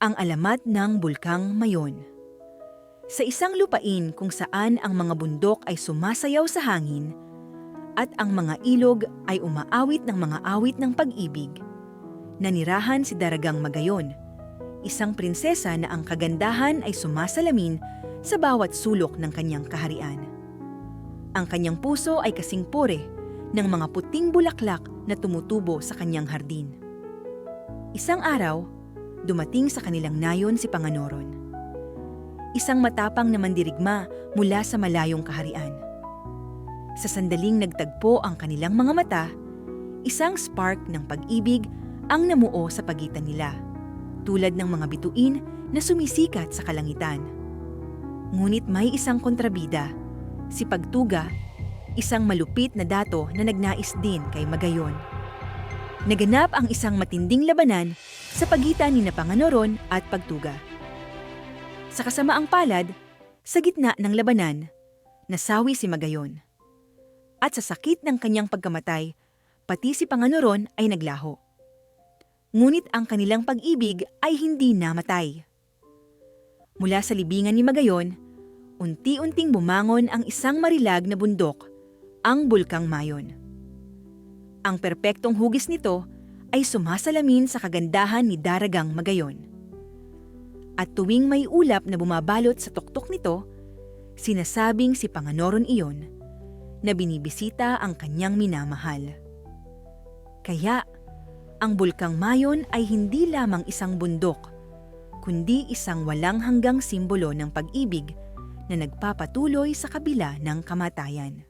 Ang alamat ng Bulkang Mayon. Sa isang lupain kung saan ang mga bundok ay sumasayaw sa hangin at ang mga ilog ay umaawit ng mga awit ng pag-ibig, nanirahan si Daragang Magayon, isang prinsesa na ang kagandahan ay sumasalamin sa bawat sulok ng kanyang kaharian. Ang kanyang puso ay kasing pore ng mga puting bulaklak na tumutubo sa kanyang hardin. Isang araw, dumating sa kanilang nayon si Panganoron, isang matapang na mandirigma mula sa malayong kaharian. Sa sandaling nagtagpo ang kanilang mga mata, isang spark ng pag-ibig ang namuo sa pagitan nila, tulad ng mga bituin na sumisikat sa kalangitan. Ngunit may isang kontrabida, si Pagtuga, isang malupit na dato na nagnais din kay Magayon. Naganap ang isang matinding labanan sa pagitan ni Panganoron at Pagtuga. Sa kasamaang palad, sa gitna ng labanan, nasawi si Magayon. At sa sakit ng kanyang pagkamatay, pati si Panganoron ay naglaho. Ngunit ang kanilang pag-ibig ay hindi namatay. Mula sa libingan ni Magayon, unti-unting bumangon ang isang marilag na bundok, ang Bulkang Mayon. Ang perpektong hugis nito ay sumasalamin sa kagandahan ni Daragang Magayon. At tuwing may ulap na bumabalot sa tuktok nito, sinasabing si Panganoron iyon na binibisita ang kanyang minamahal. Kaya, ang Bulkang Mayon ay hindi lamang isang bundok, kundi isang walang hanggang simbolo ng pag-ibig na nagpapatuloy sa kabila ng kamatayan.